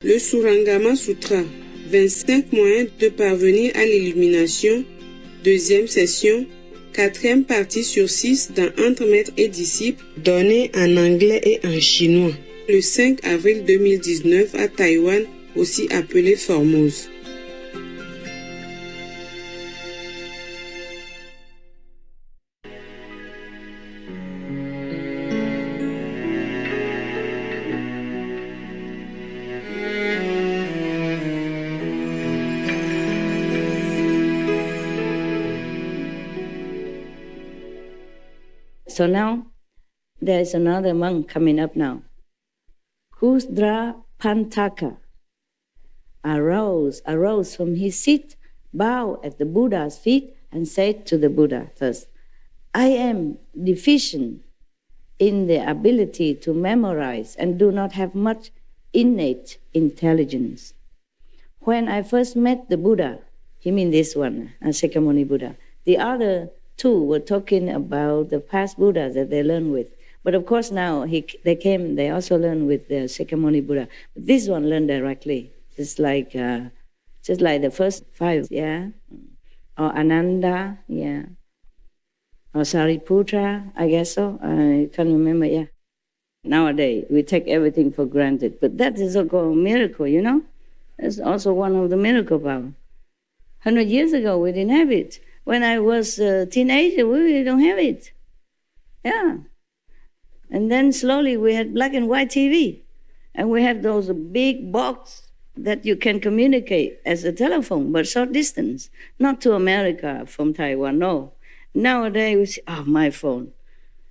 Le Surangama Sutra, 25 moyens de parvenir à l'illumination, deuxième session, quatrième partie sur 6 dans Entre Maître et Disciples, donné en anglais et en chinois, le 5 avril 2019 à Taïwan, aussi appelé Formose. So now, there is another monk coming up now. Kusdra Pantaka arose from his seat, bowed at the Buddha's feet, and said to the Buddha first, I am deficient in the ability to memorize and do not have much innate intelligence. When I first met the Buddha, he means this one, Shakyamuni Buddha, the other two were talking about the past Buddhas that they learned with. But of course now they also learned with the Shakyamuni Buddha. But this one learned directly, just like the first five, yeah, or Ananda, yeah, or Sariputra, I guess so. I can't remember, yeah. Nowadays we take everything for granted, but that is also a miracle, you know. It's also one of the miracle power. 100 years ago we didn't have it. When I was a teenager, we really don't have it. Yeah. And then slowly we had black and white TV. And we have those big box that you can communicate as a telephone, but short distance. Not to America from Taiwan, no. Nowadays we say, oh, my phone.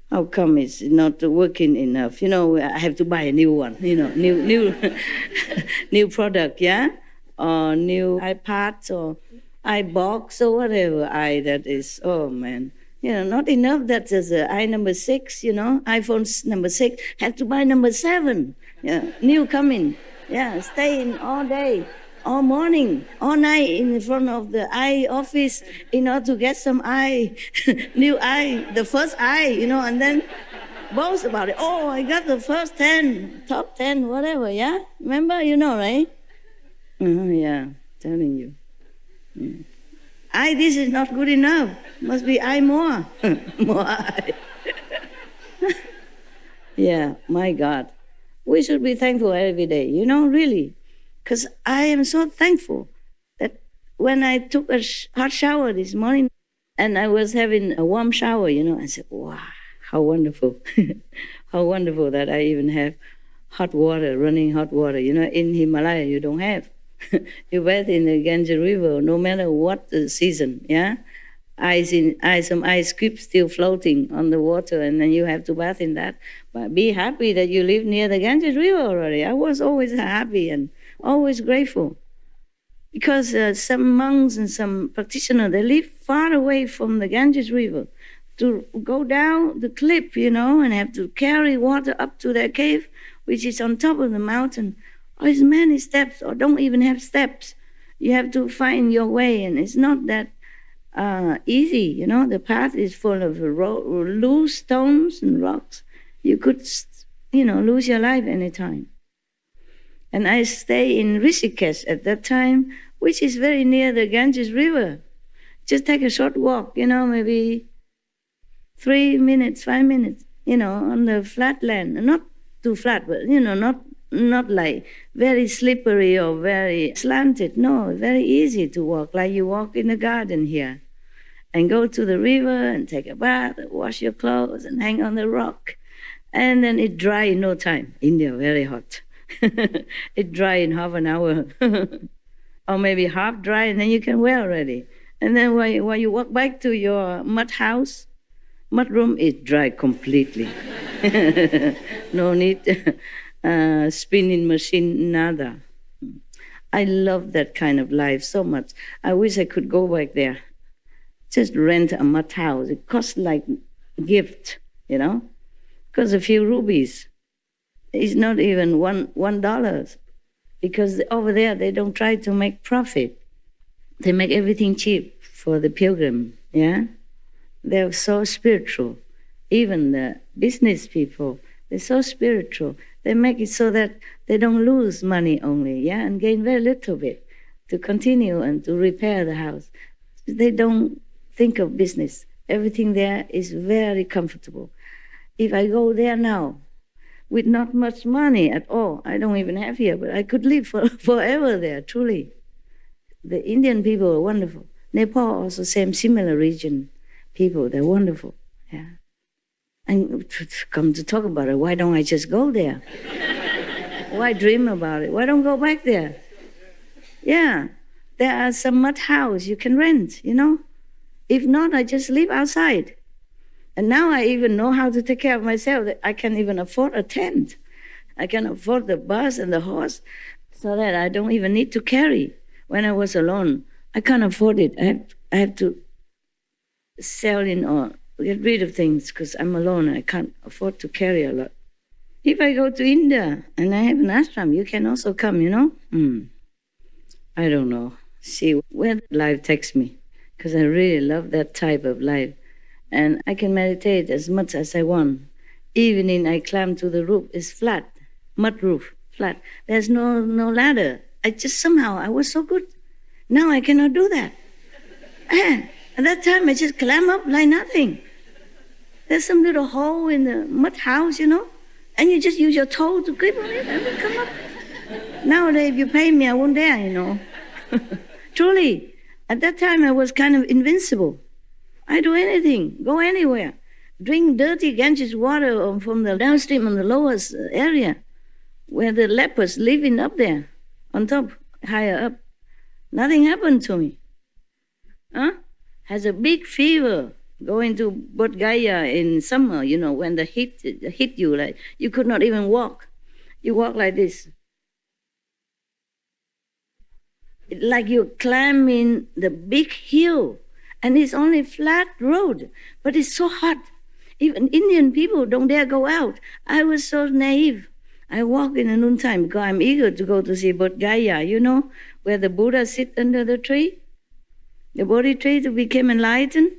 How come it's not working enough? You know, I have to buy a new one, you know, new new product, yeah? Or new iPad or iBox or whatever that is. Oh, man. You know, not enough that there's an number 6, you know, iPhone number 6. Have to buy number 7. Yeah, new coming. Yeah, stay in all day, all morning, all night in front of the eye office in order to get some eye, new eye, the first eye, you know, and then boast about it. Oh, I got the first 10, top 10, whatever, yeah? Remember? You know, right? Yeah, telling you. This is not good enough. Must be more. More I. Yeah, my God. We should be thankful every day, you know, really. Because I am so thankful that when I took a hot shower this morning and I was having a warm shower, you know, I said, wow, how wonderful. How wonderful that I even have hot water, running hot water. You know, in Himalaya you don't have. You bathe in the Ganges River, no matter what the season, yeah? Some ice cubes still floating on the water, and then you have to bath in that. But be happy that you live near the Ganges River already. I was always happy and always grateful. Because some monks and some practitioners, they live far away from the Ganges River. To go down the cliff, you know, and have to carry water up to their cave, which is on top of the mountain. Oh, it's many steps, or don't even have steps. You have to find your way, and it's not that easy, you know. The path is full of loose stones and rocks. You could, you know, lose your life anytime. And I stay in Rishikesh at that time, which is very near the Ganges River. Just take a short walk, you know, maybe 3 minutes, 5 minutes, you know, on the flat land. Not too flat, but, you know, not like very slippery or very slanted. No, very easy to walk, like you walk in the garden here. And go to the river and take a bath, and wash your clothes and hang on the rock. And then it dry in no time. India, very hot. It dry in half an hour. Or maybe half dry, and then you can wear already. And then when you walk back to your mud house, mud room, it dry completely. No need spinning machine, nada. I love that kind of life so much. I wish I could go back there. Just rent a mud house. It costs like a gift, you know? Costs a few rupees. It's not even $1. Because over there, they don't try to make profit. They make everything cheap for the pilgrim, yeah? They're so spiritual. Even the business people, they're so spiritual. They make it so that they don't lose money only, yeah, and gain very little bit to continue and to repair the house. They don't think of business. Everything there is very comfortable. If I go there now, with not much money at all, I don't even have here, but I could live forever there, truly. The Indian people are wonderful. Nepal also similar region people, they're wonderful, yeah. And come to talk about it, why don't I just go there? Why dream about it? Why don't go back there? Yeah, there are some mud house you can rent, you know. If not, I just live outside. And now I even know how to take care of myself. I can even afford a tent. I can afford the bus and the horse so that I don't even need to carry. When I was alone, I can't afford it. I have to sell in or get rid of things because I'm alone. I can't afford to carry a lot. If I go to India and I have an ashram, you can also come, you know. I don't know. See where life takes me, because I really love that type of life. And I can meditate as much as I want. Evening I climb to the roof. It's flat, mud roof, flat. There's no ladder. I was so good. Now I cannot do that. At that time I just climb up like nothing. There's some little hole in the mud house, you know, and you just use your toe to grip on it and it come up. Nowadays, if you pay me, I won't dare, you know. Truly, at that time I was kind of invincible. I do anything, go anywhere, drink dirty Ganges water from the downstream on the lowest area where the lepers living up there, on top, higher up. Nothing happened to me. Has a big fever, going to Bodh Gaya in summer, you know, when the heat hit you, like you could not even walk. You walk like this. Like you're climbing the big hill. And it's only flat road, but it's so hot. Even Indian people don't dare go out. I was so naive. I walk in the noontime because I'm eager to go to see Bodh Gaya, you know, where the Buddha sit under the tree, the Bodhi tree to become enlightened.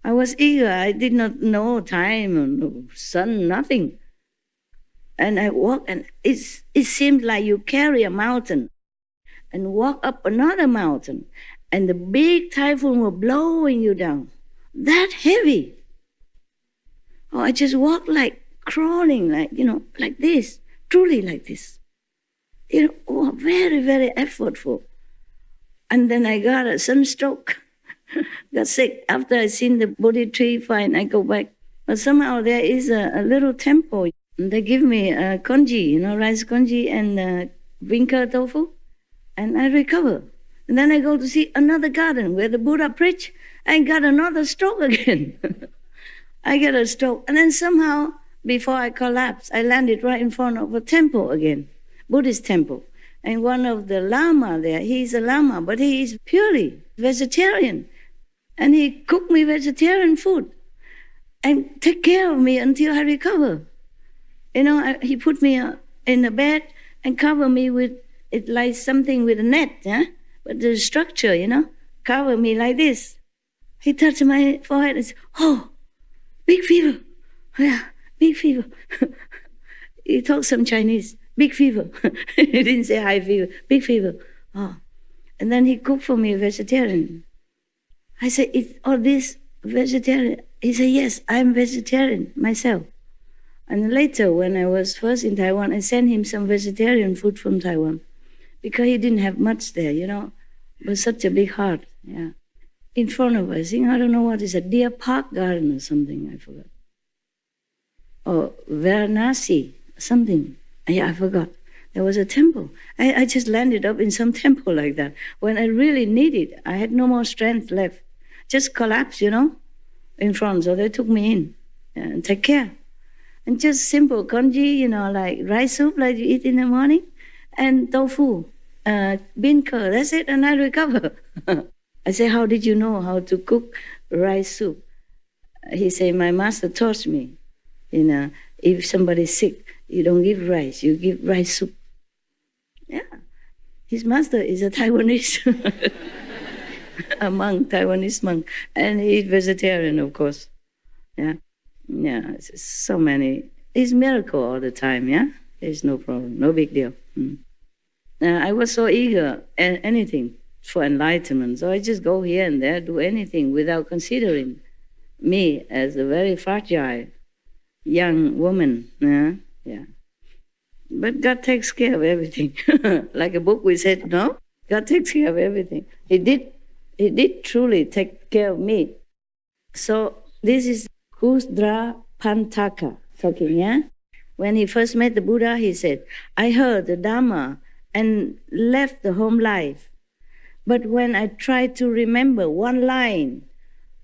I was eager. I did not know time or no sun, nothing. And I walk, and it seemed like you carry a mountain and walk up another mountain. And the big typhoon were blowing you down. That heavy. Oh, I just walked like crawling, like, you know, like this. Truly like this. You know, oh, very, very effortful. And then I got a sunstroke. Got sick. After I seen the Bodhi tree, fine, I go back. But somehow there is a little temple. They give me congee, you know, rice congee and winker tofu. And I recover. And then I go to see another garden where the Buddha preached. I got another stroke again. I get a stroke. And then somehow, before I collapsed, I landed right in front of a temple again, Buddhist temple. And one of the Lama there, he's a Lama, but he is purely vegetarian. And he cooked me vegetarian food and take care of me until I recover. You know, he put me in a bed and cover me with, it like something with a net, yeah? But the structure, you know, cover me like this. He touched my forehead and said, oh, big fever. Yeah, big fever. He talked some Chinese. Big fever. He didn't say high fever. Big fever. Oh. And then he cooked for me vegetarian. I said, is all this vegetarian? He said, yes, I'm vegetarian myself. And later, when I was first in Taiwan, I sent him some vegetarian food from Taiwan because he didn't have much there, you know. But such a big heart, yeah. In front of us, I don't know what is a Deer Park Garden or something, I forgot. Or Varanasi, something. Yeah, I forgot. There was a temple. I just landed up in some temple like that. When I really needed, I had no more strength left. Just collapsed, you know, in front. So they took me in and take care. And just simple congee, you know, like rice soup like you eat in the morning, and tofu, bean curd, that's it, and I recover. I say, how did you know how to cook rice soup? He said, my master taught me, you know, if somebody's sick, you don't give rice, you give rice soup. Yeah. His master is a Taiwanese, a monk, Taiwanese monk, and he's vegetarian, of course. Yeah. Yeah, it's so many. It's miracle all the time, yeah? There's no problem, no big deal. I was so eager at anything for enlightenment, so I just go here and there, do anything without considering me as a very fragile young woman. Yeah. But God takes care of everything. Like a book we said, no? God takes care of everything. He did truly take care of me. So this is Kusdra Pantaka talking, yeah? When he first met the Buddha, he said, I heard the Dhamma and left the home life. But when I tried to remember one line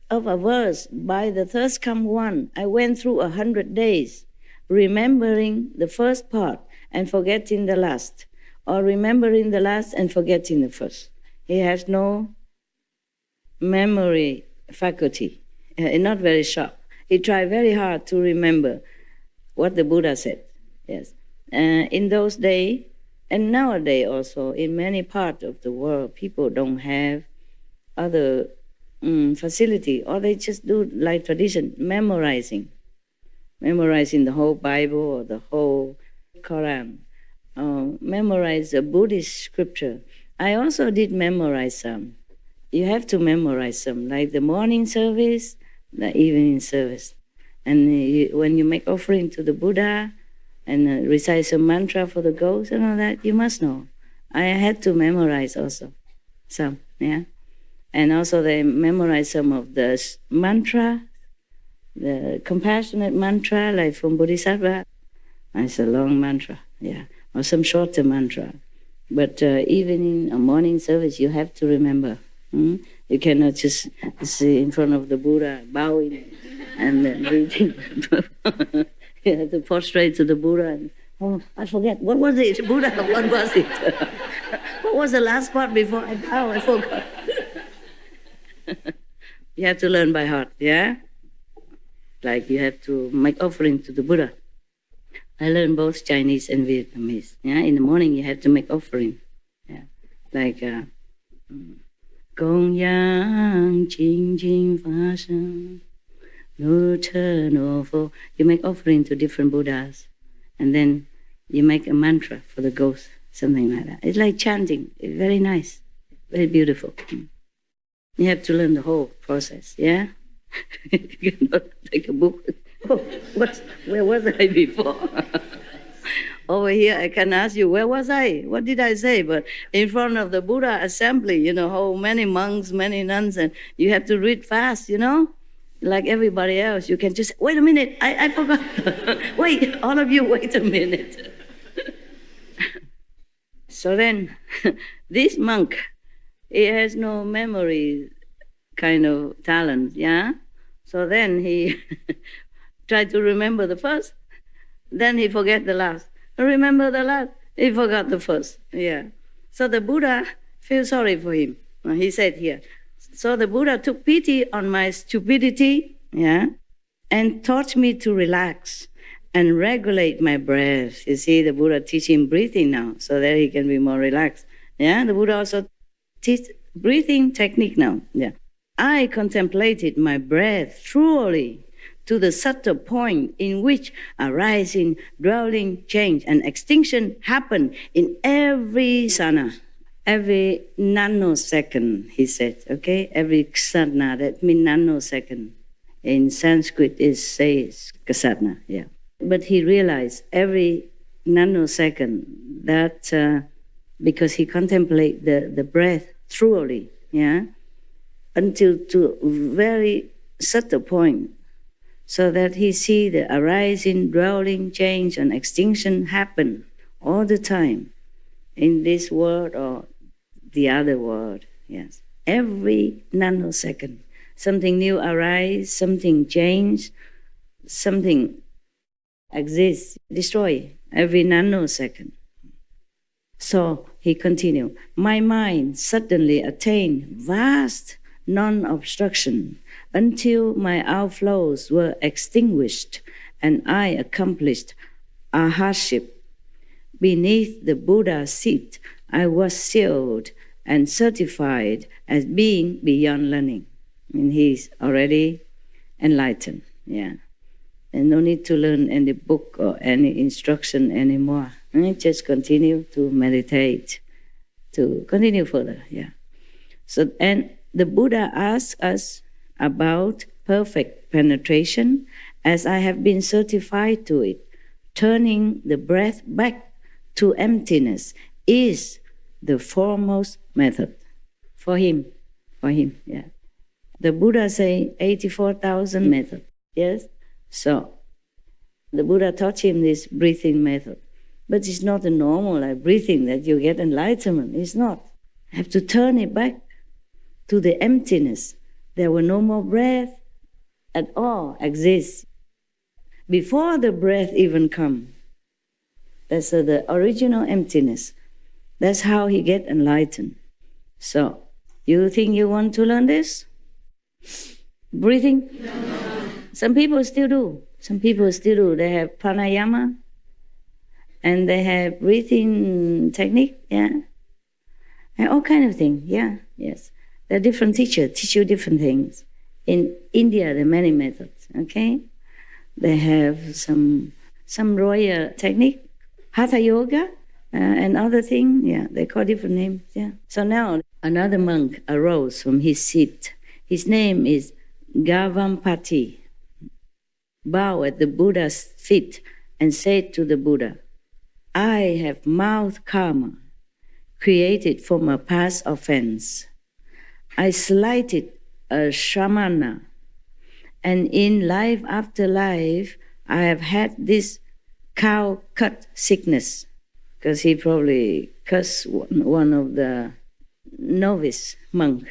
of a verse by the thirst come one, I went through 100 days, remembering the first part and forgetting the last, or remembering the last and forgetting the first. He has no memory faculty, not very sharp. He tried very hard to remember what the Buddha said. Yes, in those days, and nowadays also, in many parts of the world, people don't have other facility, or they just do like tradition, memorizing the whole Bible or the whole Quran, memorize the Buddhist scripture. I also did memorize some. You have to memorize some, like the morning service, the evening service. And when you make offering to the Buddha and recite some mantra for the ghosts and all that, you must know. I had to memorize also some, yeah. And also they memorize some of the mantra, the compassionate mantra, like from Bodhisattva. It's a long mantra, yeah, or some shorter mantra. But even in a morning service, you have to remember. You cannot just sit in front of the Buddha, bowing and then reading. You have to prostrate to the Buddha and, oh, I forget. What was it, Buddha? What was it? What was the last part before I bow? I forgot. You have to learn by heart, yeah? Like you have to make offering to the Buddha. I learned both Chinese and Vietnamese. Yeah, in the morning you have to make offering. Yeah, like Gong Yang Jing Jing Fa Sheng No Che No Fo. You make offering to different Buddhas, and then you make a mantra for the ghost, something like that. It's like chanting. It's very nice, very beautiful. You have to learn the whole process. Yeah, you cannot take a book. Oh, where was I before? Over here, I can ask you, where was I? What did I say? But in front of the Buddha assembly, how many monks, many nuns, and you have to read fast, like everybody else. You can just, wait a minute, I forgot. Wait, all of you, wait a minute. So then, this monk, he has no memory kind of talent, yeah? So then he tried to remember the first, then he forget the last. Remember the last, he forgot the first, yeah. So the Buddha feels sorry for him. He said here, so the Buddha took pity on my stupidity, yeah, and taught me to relax and regulate my breath. You see, the Buddha teach him breathing now, so that he can be more relaxed. Yeah, the Buddha also teach breathing technique now. Yeah, I contemplated my breath thoroughly to the subtle point in which arising, dwelling, change, and extinction happen in every sana, every nanosecond, he said, okay? Every ksatna, that means nanosecond. In Sanskrit, it says ksatna, yeah. But he realized every nanosecond that because he contemplated the breath thoroughly, yeah, until to very subtle point, so that he see the arising, dwelling, change, and extinction happen all the time in this world or the other world. Yes, every nanosecond, something new arise, something change, something exists, destroy every nanosecond. So he continued, my mind suddenly attained vast non-obstruction until my outflows were extinguished and I accomplished arhatship. Beneath the Buddha's seat, I was sealed and certified as being beyond learning. I mean, he's already enlightened, yeah. And no need to learn any book or any instruction anymore. Just continue to meditate, to continue further, yeah. So, and the Buddha asks us about perfect penetration, as I have been certified to it. Turning the breath back to emptiness is the foremost method for him, yeah. The Buddha say 84,000 method, yes? So the Buddha taught him this breathing method. But it's not a normal like breathing that you get enlightenment. It's not. You have to turn it back to the emptiness. There were no more breath at all exists. Before the breath even come. That's the original emptiness. That's how he get enlightened. So, you think you want to learn this? Breathing? Some people still do. They have pranayama and they have breathing technique, yeah. And all kind of things, yeah, yes. There are different teachers, teach you different things. In India, there are many methods, okay? They have some royal technique, hatha yoga, and other things, yeah, they call different names, yeah. So now another monk arose from his seat. His name is Gavampati. Bowed at the Buddha's feet and said to the Buddha, I have mouth karma created from a past offense. I slighted a shramana, and in life after life, I have had this cow cut sickness, because he probably cursed one of the novice monk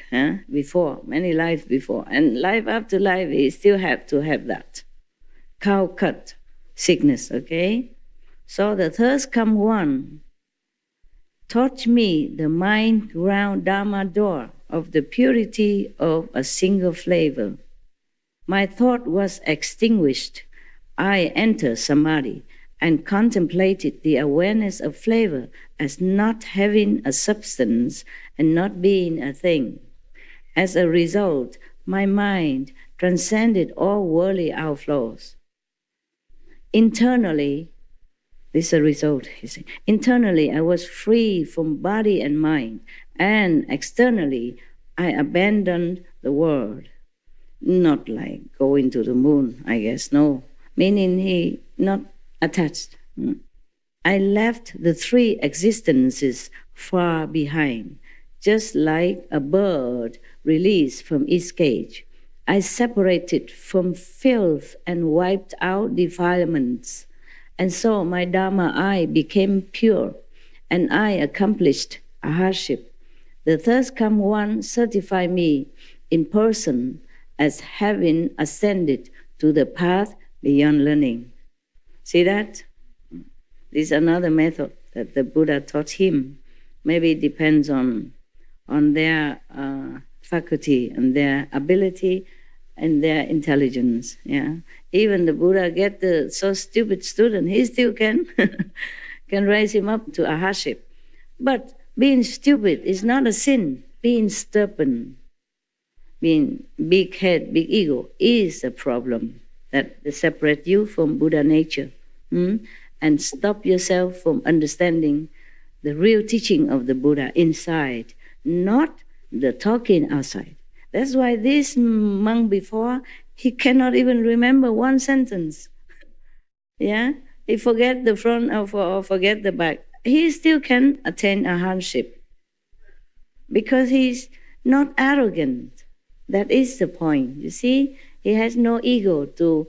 before, many lives before. And life after life, he still have to have that cow cut sickness, okay? So the third come one taught me the mind ground Dharma door of the purity of a single flavor. My thought was extinguished. I entered samadhi and contemplated the awareness of flavor as not having a substance and not being a thing. As a result, my mind transcended all worldly outflows. Internally, this is a result, you see. Internally, I was free from body and mind, and externally, I abandoned the world. Not like going to the moon, I guess, no. Meaning he not attached. I left the three existences far behind, just like a bird released from its cage. I separated from filth and wiped out defilements. And so my Dharma I became pure, and I accomplished a hardship. The third come one certified me in person as having ascended to the path beyond learning. See that? This is another method that the Buddha taught him. Maybe it depends on their faculty and their ability and their intelligence. Yeah, even the Buddha get the so stupid student, he still can raise him up to a hardship. But being stupid is not a sin. Being stubborn, being big head, big ego is a problem that separate you from Buddha nature, and stop yourself from understanding the real teaching of the Buddha inside, not the talking outside. That's why this monk before, he cannot even remember one sentence. Yeah, he forget the front or forget the back. He still can attain a hardship because he's not arrogant. That is the point. You see, he has no ego to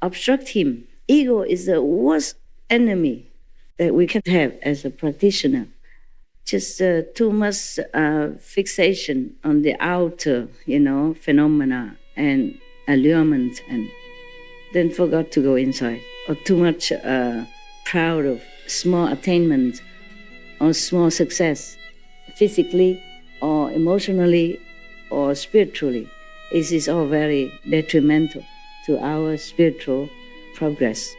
obstruct him. Ego is the worst enemy that we can have as a practitioner. Just too much fixation on the outer, phenomena and allurement, and then forgot to go inside. Or too much proud of small attainment or small success, physically or emotionally or spiritually. This is all very detrimental to our spiritual progress.